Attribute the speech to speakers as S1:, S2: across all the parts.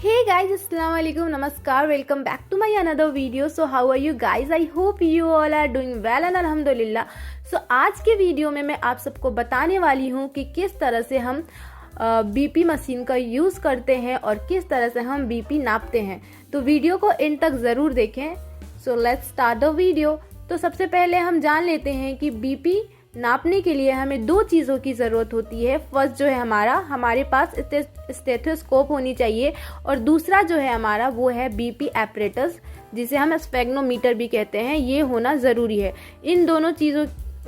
S1: Hey guys, assalamu alaikum, namaskar, welcome back to my another video. So how are you guys? I hope you all are doing well and alhamdulillah. So आज के video में मैं आप सबको बताने वाली हूँ कि किस तरह से हम बीपी मशीन का यूज़ करते हैं और किस तरह से हम बीपी नापते हैं। तो वीडियो को एंड तक ज़रूर देखें। So let's start the video. तो सबसे पहले हम जान लेते हैं कि बीपी नापने के लिए हमें दो चीज़ों की ज़रूरत होती है। फर्स्ट जो है हमारे पास स्टेथोस्कोप होनी चाहिए और दूसरा जो है हमारा वो है बीपी एपरेटस, जिसे हम स्फेग्नोमीटर भी कहते हैं। ये होना ज़रूरी है। इन दोनों चीज़ों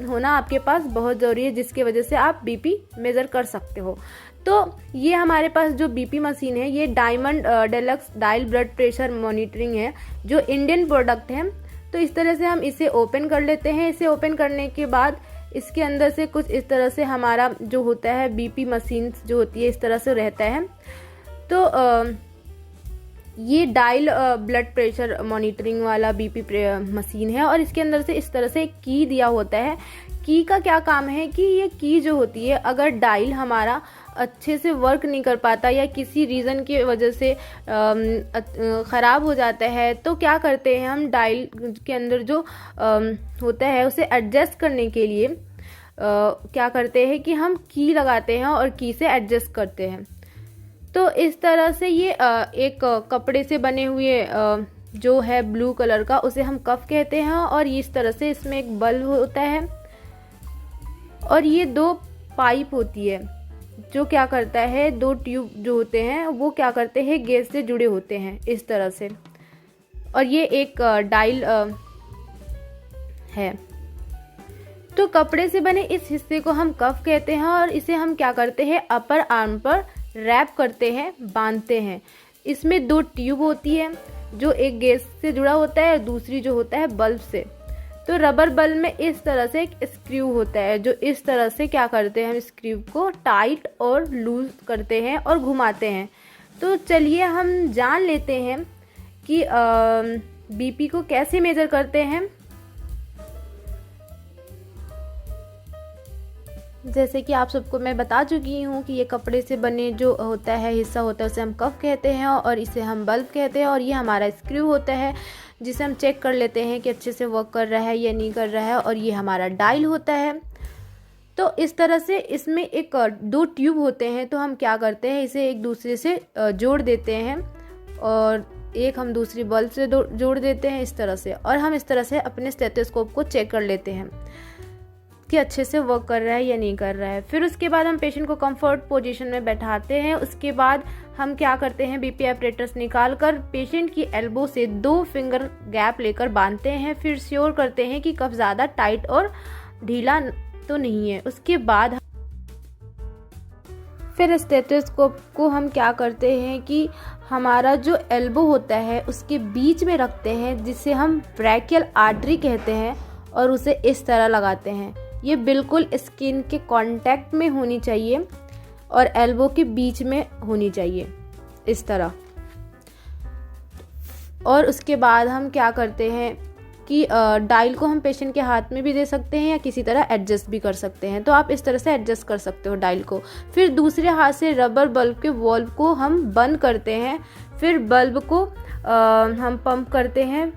S1: होना आपके पास बहुत ज़रूरी है, जिसकी वजह से आप बीपी मेज़र कर सकते हो। तो ये हमारे पास जो बीपी मशीन है ये diamond deluxe dial blood pressure monitoring है, जो इंडियन प्रोडक्ट है। तो इस तरह से हम इसे ओपन कर लेते हैं। इसे ओपन करने के बाद इसके अंदर से कुछ इस तरह से हमारा जो होता है बीपी मशीन जो होती है इस तरह से रहता है। तो ये डायल ब्लड प्रेशर मॉनिटरिंग वाला बीपी मशीन है और इसके अंदर से इस तरह से एक की दिया होता है। की का क्या काम है कि ये की जो होती है, अगर डायल हमारा अच्छे से वर्क नहीं कर पाता या किसी रीज़न की वजह से ख़राब हो जाता है, तो क्या करते हैं हम डायल के अंदर जो होता है उसे एडजस्ट करने के लिए क्या करते हैं कि हम की लगाते हैं और की से एडजस्ट करते हैं। तो इस तरह से ये एक कपड़े से बने हुए जो है ब्लू कलर का, उसे हम कफ कहते हैं और इस तरह से इसमें एक बल्ब होता है और ये दो पाइप होती है जो क्या करता है, दो ट्यूब जो होते हैं वो क्या करते हैं गैस से जुड़े होते हैं इस तरह से। और ये एक डायल है। तो कपड़े से बने इस हिस्से को हम कफ कहते हैं और इसे हम क्या करते हैं अपर आर्म पर रैप करते हैं, बांधते हैं। इसमें दो ट्यूब होती है, जो एक गैस से जुड़ा होता है और दूसरी जो होता है बल्ब से। तो रबर बल्ब में इस तरह से एक स्क्रू होता है, जो इस तरह से क्या करते हैं हम स्क्रू को टाइट और लूज करते हैं और घुमाते हैं। तो चलिए हम जान लेते हैं कि बीपी को कैसे मेजर करते हैं। जैसे कि आप सबको मैं बता चुकी हूँ कि ये कपड़े से बने जो होता है हिस्सा होता है उसे हम कफ कहते हैं और इसे हम बल्ब कहते हैं। और ये हमारा स्क्रू होता है जिसे हम चेक कर लेते हैं कि अच्छे से वर्क कर रहा है या नहीं कर रहा है। और ये हमारा डायल होता है। तो इस तरह से इसमें एक दो ट्यूब होते हैं, तो हम क्या करते हैं इसे एक दूसरे से जोड़ देते हैं और एक हम दूसरी बल्ब से जोड़ देते हैं इस तरह से। और हम इस तरह से अपने स्टेथोस्कोप को चेक कर लेते हैं कि अच्छे से वर्क कर रहा है या नहीं कर रहा है। फिर उसके बाद हम पेशेंट को कंफर्ट पोजीशन में बैठाते हैं। उसके बाद हम क्या करते हैं बीपी एपरेटस निकाल कर पेशेंट की एल्बो से 2 फिंगर गैप लेकर बांधते हैं। फिर श्योर करते हैं कि कफ ज़्यादा टाइट और ढीला तो नहीं है। उसके बाद फिर स्टेथोस्कोप को हम क्या करते हैं कि हमारा जो एल्बो होता है उसके बीच में रखते हैं, जिसे हम ब्रैकियल आर्टरी कहते हैं, और उसे इस तरह लगाते हैं। ये बिल्कुल स्किन के कांटेक्ट में होनी चाहिए और एल्बो के बीच में होनी चाहिए इस तरह। और उसके बाद हम क्या करते हैं कि डायल को हम पेशेंट के हाथ में भी दे सकते हैं या किसी तरह एडजस्ट भी कर सकते हैं। तो आप इस तरह से एडजस्ट कर सकते हो डायल को। फिर दूसरे हाथ से रबर बल्ब के वॉल्व को हम बंद करते हैं। फिर बल्ब को हम पंप करते हैं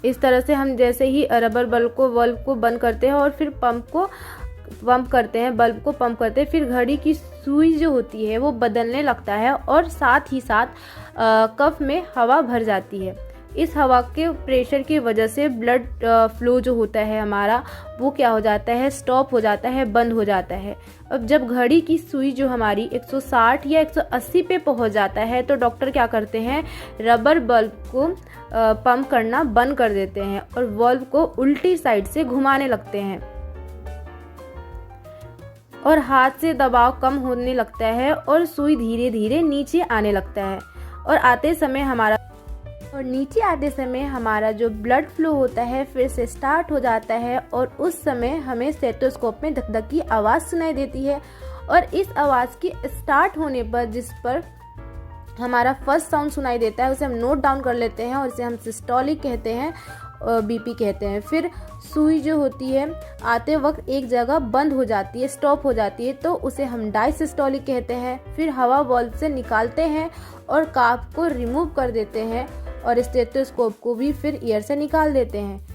S1: इस तरह से। हम जैसे ही रबर बल्ब को वॉल्व को बंद करते हैं और फिर पंप करते हैं, बल्ब को पंप करते हैं, फिर घड़ी की सुई जो होती है वो बदलने लगता है और साथ ही साथ कफ में हवा भर जाती है। इस हवा के प्रेशर की वजह से ब्लड फ्लो जो होता है हमारा वो क्या हो जाता है, स्टॉप हो जाता है, बंद हो जाता है। अब जब घड़ी की सुई जो हमारी 160 या 180 पे पहुंच जाता है तो डॉक्टर क्या करते हैं रबर बल्ब को पंप करना बंद कर देते हैं और वॉल्व को उल्टी साइड से घुमाने लगते हैं और हाथ से दबाव कम होने लगता है और सुई धीरे धीरे नीचे आने लगता है। और नीचे आते समय हमारा जो ब्लड फ्लो होता है फिर से स्टार्ट हो जाता है और उस समय हमें स्टेथोस्कोप में धक धक की आवाज़ सुनाई देती है। और इस आवाज़ की स्टार्ट होने पर जिस पर हमारा फर्स्ट साउंड सुनाई देता है उसे हम नोट डाउन कर लेते हैं और इसे हम सिस्टोलिक कहते हैं। बीपी कहते हैं। फिर सुई जो होती है आते वक्त एक जगह बंद हो जाती है, स्टॉप हो जाती है, तो उसे हम डायसिस्टोलिक कहते हैं। फिर हवा वाल्व से निकालते हैं और काफ को रिमूव कर देते हैं और स्टेथोस्कोप को भी फिर ईयर से निकाल देते हैं।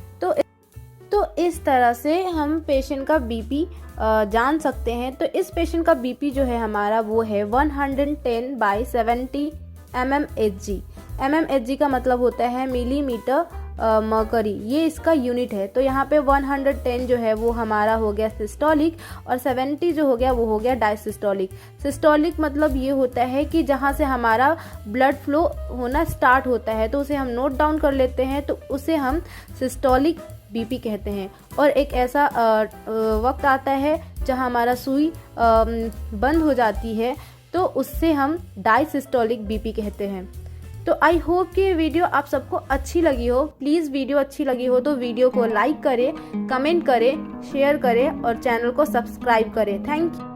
S1: तो इस तरह से हम पेशेंट का बीपी जान सकते हैं। तो इस पेशेंट का बीपी जो है हमारा वो है 110/70 mmHg। mmHg का मतलब होता है मिलीमीटर मर्करी, ये इसका यूनिट है। तो यहाँ पे 110 जो है वो हमारा हो गया सिस्टोलिक और 70 जो हो गया वो हो गया डायसिस्टोलिक। सिस्टोलिक मतलब ये होता है कि जहाँ से हमारा ब्लड फ्लो होना स्टार्ट होता है, तो उसे हम नोट डाउन कर लेते हैं, तो उसे हम सिस्टोलिक बीपी कहते हैं। और एक ऐसा वक्त आता है जहाँ हमारा सुई बंद हो जाती है, तो उससे हम डायसिस्टोलिक बीपी कहते हैं। तो आई होप कि ये वीडियो आप सबको अच्छी लगी हो। प्लीज़ वीडियो अच्छी लगी हो तो वीडियो को लाइक करें, कमेंट करें, शेयर करें और चैनल को सब्सक्राइब करें। Thank you.